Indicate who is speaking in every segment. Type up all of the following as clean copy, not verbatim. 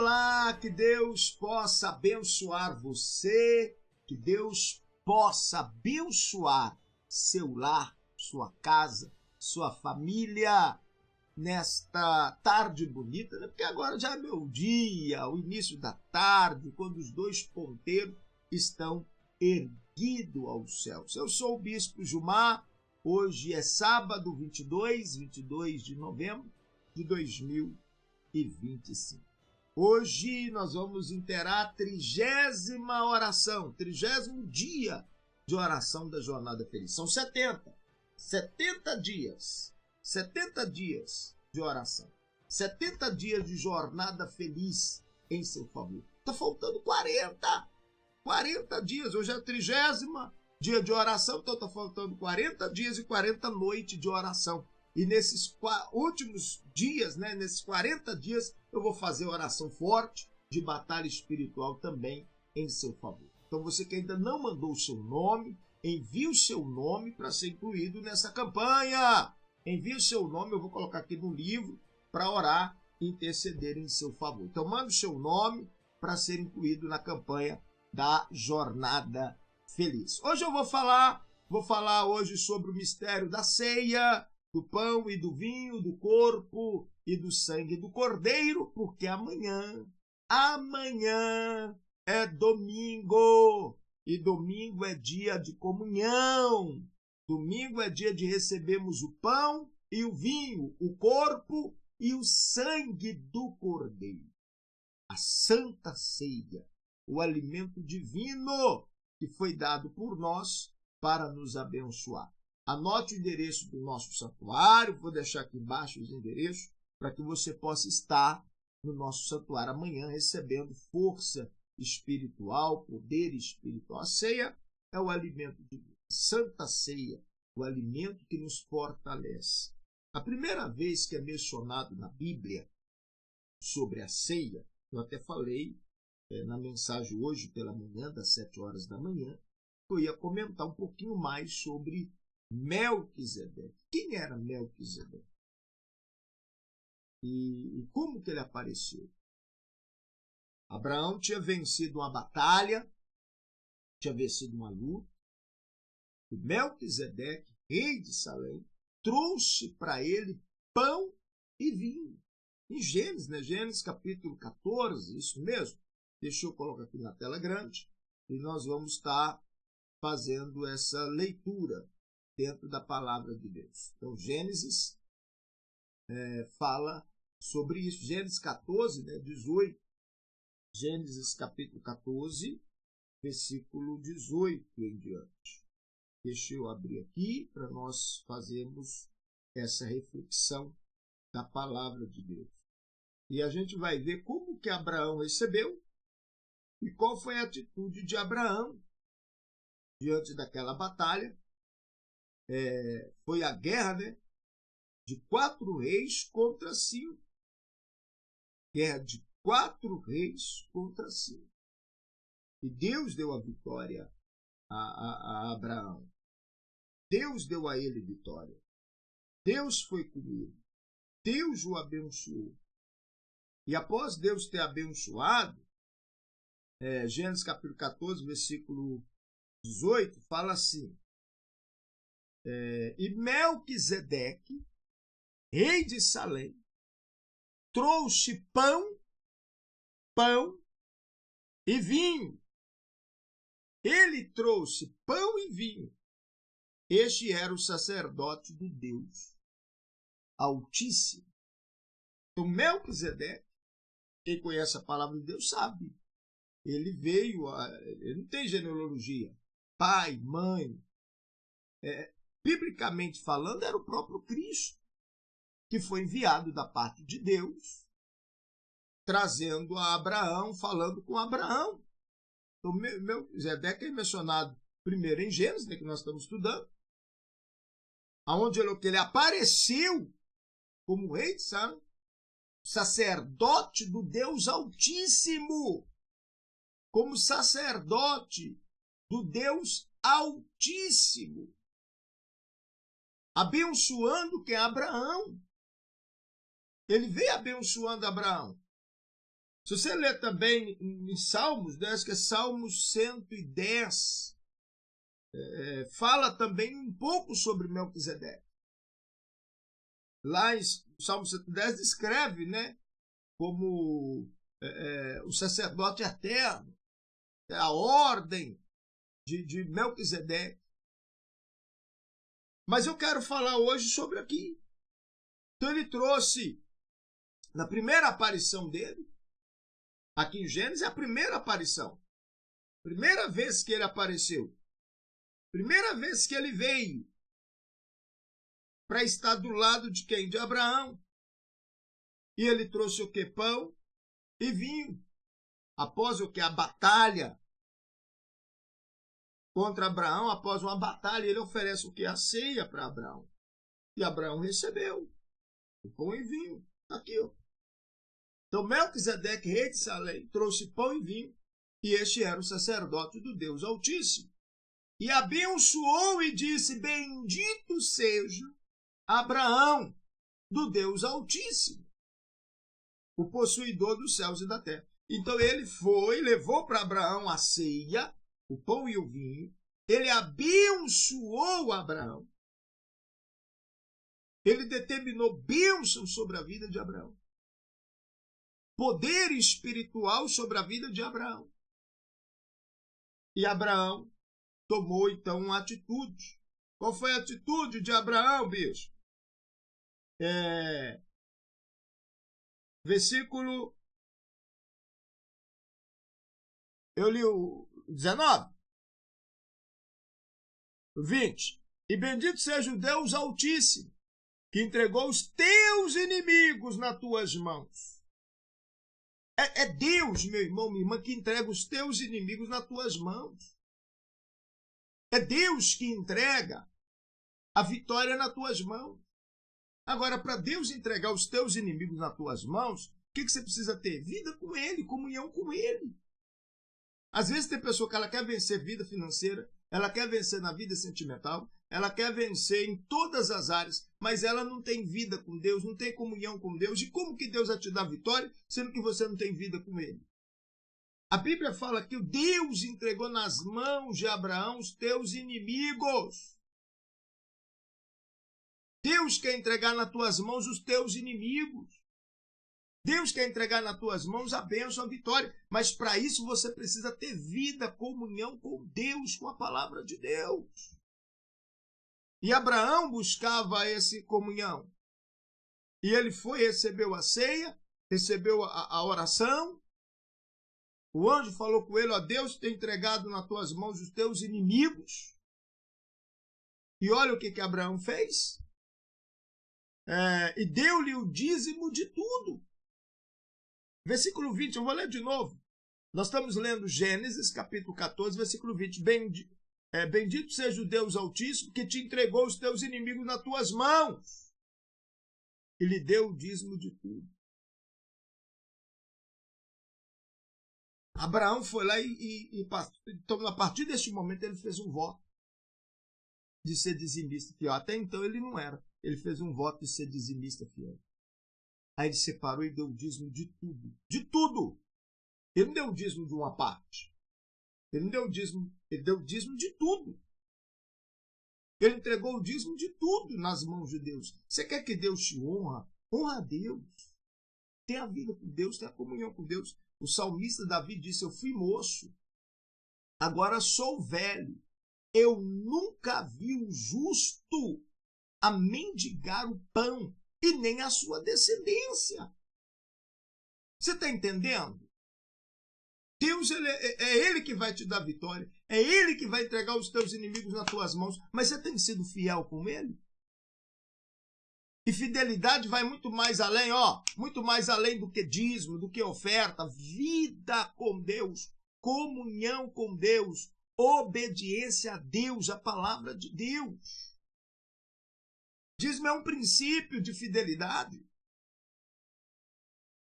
Speaker 1: Olá, que Deus possa abençoar você, que Deus possa abençoar seu lar, sua casa, sua família, nesta tarde bonita, né? Porque agora já é meu dia, o início da tarde, quando os dois ponteiros estão erguidos aos céus. Eu sou o Bispo Gilmar, hoje é sábado 22 de novembro de 2025. Hoje nós vamos inteirar a 30ª oração, 30º dia de oração da Jornada Feliz. São 70 dias de oração, 70 dias de jornada feliz em seu favor. Está faltando 40 dias, hoje é a 30º dia de oração, então está faltando 40 dias e 40 noites de oração. E nesses últimos dias, nesses 40 dias, eu vou fazer oração forte de batalha espiritual também em seu favor. Então você que ainda não mandou o seu nome, envie o seu nome para ser incluído nessa campanha. Envie o seu nome, eu vou colocar aqui no livro, para orar e interceder em seu favor. Então manda o seu nome para ser incluído na campanha da Jornada Feliz. Hoje eu vou falar hoje sobre o mistério da ceia, do pão e do vinho, do corpo e do sangue do Cordeiro, porque amanhã é domingo, e domingo é dia de comunhão, domingo é dia de recebermos o pão e o vinho, o corpo e o sangue do Cordeiro. A Santa Ceia, o alimento divino que foi dado por nós para nos abençoar. Anote o endereço do nosso santuário, vou deixar aqui embaixo os endereços, para que você possa estar no nosso santuário amanhã recebendo força espiritual, poder espiritual. A ceia é o alimento divino. Santa Ceia, o alimento que nos fortalece. A primeira vez que é mencionado na Bíblia sobre a ceia, eu até falei na mensagem hoje pela manhã, das 7 horas da manhã, eu ia comentar um pouquinho mais sobre Melquisedeque. Quem era Melquisedeque? E como que ele apareceu? Abraão tinha vencido uma batalha, tinha vencido uma luta, e Melquisedeque, rei de Salém, trouxe para ele pão e vinho. Em Gênesis, Gênesis capítulo 14, isso mesmo. Deixa eu colocar aqui na tela grande, e nós vamos estar fazendo essa leitura dentro da palavra de Deus. Então, Gênesis fala sobre isso. Gênesis 14, 18. Gênesis capítulo 14, versículo 18 em diante. Deixa eu abrir aqui para nós fazermos essa reflexão da palavra de Deus. E a gente vai ver como que Abraão recebeu e qual foi a atitude de Abraão diante daquela batalha. Foi a guerra, de 4 reis contra 5. Guerra de 4 reis contra 5. E Deus deu a vitória a Abraão. Deus deu a ele vitória. Deus foi com ele. Deus o abençoou. E após Deus ter abençoado, Gênesis capítulo 14, versículo 18, fala assim: e Melquisedeque, rei de Salém, trouxe pão e vinho. Ele trouxe pão e vinho. Este era o sacerdote do Deus Altíssimo. Então, Melquisedeque, quem conhece a palavra de Deus sabe, ele ele não tem genealogia, pai, mãe. Biblicamente falando, era o próprio Cristo, que foi enviado da parte de Deus, trazendo a Abraão, falando com Abraão. Então, Melquisedeque é mencionado primeiro em Gênesis, que nós estamos estudando, onde ele apareceu como rei de Salém, sacerdote do Deus Altíssimo, como sacerdote do Deus Altíssimo, abençoando quem? Abraão. Ele veio abençoando Abraão. Se você ler também em Salmos, né, acho que é Salmos 110, fala também um pouco sobre Melquisedeque. Lá em Salmo 110 descreve, né, como o sacerdote eterno, a ordem de Melquisedeque. Mas eu quero falar hoje sobre aqui. Então ele trouxe, na primeira aparição dele, aqui em Gênesis, é a primeira aparição. Primeira vez que ele apareceu. Primeira vez que ele veio para estar do lado de quem? De Abraão. E ele trouxe o que? Pão e vinho. Após o que? A batalha contra Abraão, após uma batalha, ele oferece o que? A ceia para Abraão. E Abraão recebeu o pão e vinho. Aqui, ó. Então Melquisedeque, rei de Salém, trouxe pão e vinho, e este era o sacerdote do Deus Altíssimo. E abençoou e disse: bendito seja Abraão, do Deus Altíssimo, o possuidor dos céus e da terra. Então ele foi, levou para Abraão a ceia, o pão e o vinho, ele abençoou Abraão, ele determinou bênção sobre a vida de Abraão, poder espiritual sobre a vida de Abraão. E Abraão tomou então uma atitude. Qual foi a atitude de Abraão, bicho? Versículo, eu li o 19, 20. E bendito seja o Deus Altíssimo, que entregou os teus inimigos nas tuas mãos. É Deus, meu irmão, minha irmã, que entrega os teus inimigos nas tuas mãos. É Deus que entrega a vitória nas tuas mãos. Agora, para Deus entregar os teus inimigos nas tuas mãos, o que você precisa ter? Vida com Ele, comunhão com Ele. Às vezes tem pessoa que ela quer vencer vida financeira, ela quer vencer na vida sentimental, ela quer vencer em todas as áreas, mas ela não tem vida com Deus, não tem comunhão com Deus. E como que Deus vai te dar vitória, sendo que você não tem vida com Ele? A Bíblia fala que o Deus entregou nas mãos de Abraão os teus inimigos. Deus quer entregar nas tuas mãos os teus inimigos. Deus quer entregar nas tuas mãos a bênção, a vitória. Mas para isso você precisa ter vida, comunhão com Deus, com a palavra de Deus. E Abraão buscava essa comunhão. E ele foi, recebeu a ceia, recebeu a oração. O anjo falou com ele: ó, Deus tem entregado nas tuas mãos os teus inimigos. E olha o que Abraão fez. E deu-lhe o dízimo de tudo. Versículo 20, eu vou ler de novo. Nós estamos lendo Gênesis, capítulo 14, versículo 20. Bendito seja o Deus Altíssimo, que te entregou os teus inimigos nas tuas mãos. E lhe deu o dízimo de tudo. Abraão foi lá então, a partir deste momento, ele fez um voto de ser dizimista fiel. Até então ele não era. Ele fez um voto de ser dizimista fiel. Aí ele separou e deu o dízimo de tudo. De tudo! Ele não deu o dízimo de uma parte. Ele não deu o dízimo, ele deu o dízimo de tudo. Ele entregou o dízimo de tudo nas mãos de Deus. Você quer que Deus te honra? Honra a Deus. Tenha a vida com Deus, tenha a comunhão com Deus. O salmista Davi disse: eu fui moço, agora sou velho. Eu nunca vi o justo a mendigar o pão, e nem a sua descendência. Você está entendendo? Deus, é Ele que vai te dar vitória. É Ele que vai entregar os teus inimigos nas tuas mãos. Mas você tem sido fiel com Ele? E fidelidade vai muito mais além, muito mais além do que dízimo, do que oferta. Vida com Deus, comunhão com Deus, obediência a Deus, a palavra de Deus. Dízimo é um princípio de fidelidade.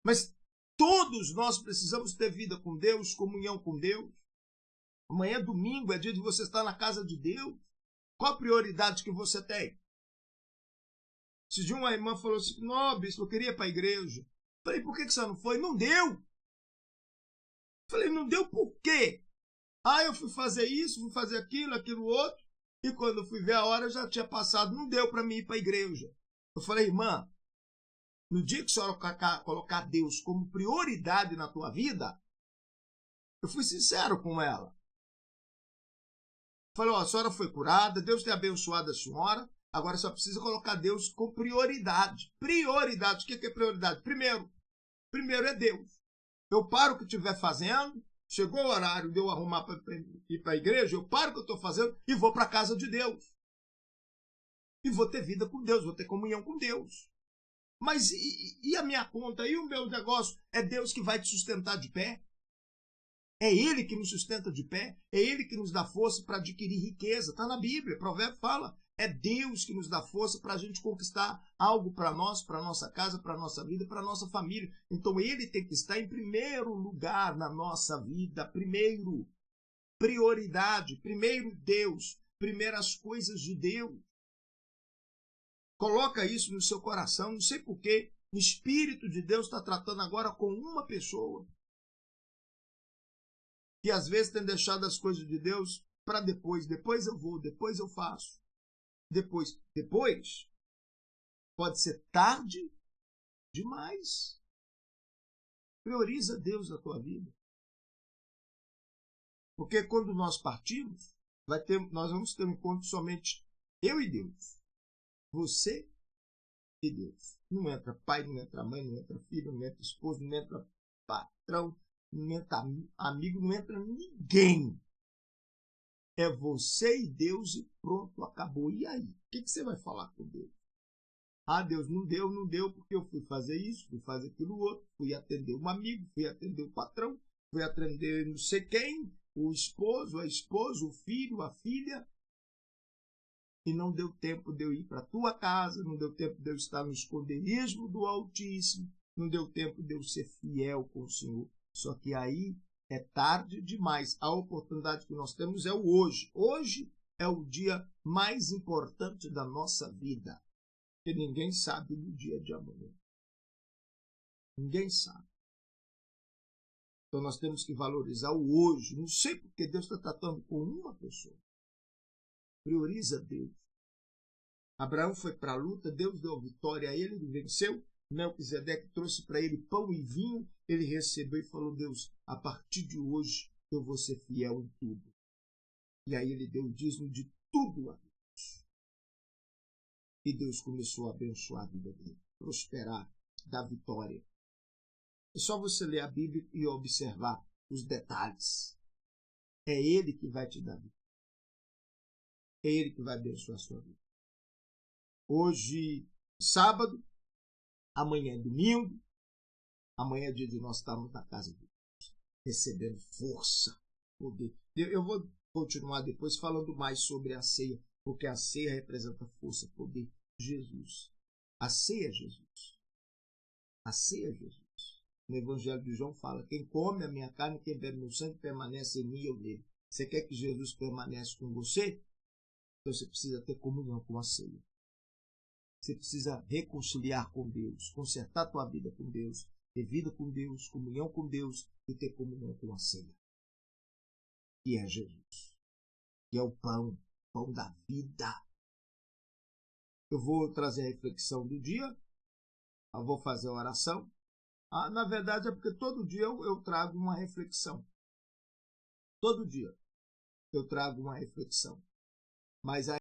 Speaker 1: Mas todos nós precisamos ter vida com Deus, comunhão com Deus. Amanhã é domingo, é dia de você estar na casa de Deus. Qual a prioridade que você tem? Se de uma irmã falou assim: não, bispo, eu queria ir para a igreja. Falei: por que você não foi? Não deu. Falei, não deu por quê? Eu fui fazer isso, fui fazer aquilo outro, e quando eu fui ver a hora já tinha passado, não deu para mim ir para a igreja. Eu falei, irmã, no dia que a senhora colocar Deus como prioridade na tua vida, eu fui sincero com ela. Falei, a senhora foi curada, Deus tem abençoado a senhora, agora só precisa colocar Deus com prioridade. Prioridade, o que é prioridade? Primeiro é Deus. Eu paro o que estiver fazendo, chegou o horário de eu arrumar para ir para a igreja, eu paro o que eu estou fazendo e vou para a casa de Deus. E vou ter vida com Deus, vou ter comunhão com Deus. Mas e a minha conta, e o meu negócio? É Deus que vai te sustentar de pé? É Ele que nos sustenta de pé? É Ele que nos dá força para adquirir riqueza? Está na Bíblia, Provérbio fala. É Deus que nos dá força para a gente conquistar algo para nós, para a nossa casa, para a nossa vida, para a nossa família. Então Ele tem que estar em primeiro lugar na nossa vida. Primeiro, prioridade. Primeiro Deus. Primeiras coisas de Deus. Coloca isso no seu coração. Não sei porquê. O Espírito de Deus está tratando agora com uma pessoa que às vezes tem deixado as coisas de Deus para depois. Depois eu vou, depois eu faço. Depois pode ser tarde demais. Prioriza Deus na tua vida. Porque quando nós partimos, nós vamos ter um encontro somente eu e Deus. Você e Deus. Não entra pai, não entra mãe, não entra filho, não entra esposo, não entra patrão, não entra amigo, não entra ninguém. É você e Deus e pronto, acabou. E aí? O que você vai falar com Deus? Deus, não deu, porque eu fui fazer isso, fui fazer aquilo outro, fui atender um amigo, fui atender o patrão, fui atender não sei quem, o esposo, a esposa, o filho, a filha. E não deu tempo de eu ir para a tua casa, não deu tempo de eu estar no esconderijo do Altíssimo, não deu tempo de eu ser fiel com o Senhor. Só que aí é tarde demais. A oportunidade que nós temos é o hoje. Hoje é o dia mais importante da nossa vida. E ninguém sabe do dia de amanhã. Ninguém sabe. Então nós temos que valorizar o hoje. Não sei porque Deus está tratando com uma pessoa. Prioriza Deus. Abraão foi para a luta, Deus deu a vitória a ele, ele venceu. Melquisedeque trouxe para ele pão e vinho, ele recebeu e falou, Deus, a partir de hoje eu vou ser fiel em tudo. E aí ele deu o dízimo de tudo a Deus. E Deus começou a abençoar a vida dele, prosperar, dar vitória. É só você ler a Bíblia e observar os detalhes. É Ele que vai te dar vida. É Ele que vai abençoar a sua vida. Hoje, sábado, amanhã é domingo, amanhã é dia de nós estarmos na casa de Deus, recebendo força, poder. Eu vou continuar depois falando mais sobre a ceia, porque a ceia representa força, poder. Jesus. A ceia é Jesus. A ceia é Jesus. No Evangelho de João fala, quem come a minha carne, quem bebe meu sangue, permanece em mim e eu nele. Você quer que Jesus permaneça com você? Então você precisa ter comunhão com a ceia. Você precisa reconciliar com Deus, consertar a tua vida com Deus, ter vida com Deus, comunhão com Deus e ter comunhão com a ceia. Que é Jesus. Que é o pão da vida. Eu vou trazer a reflexão do dia. Eu vou fazer a oração. Na verdade é porque todo dia eu trago uma reflexão. Todo dia eu trago uma reflexão. Mas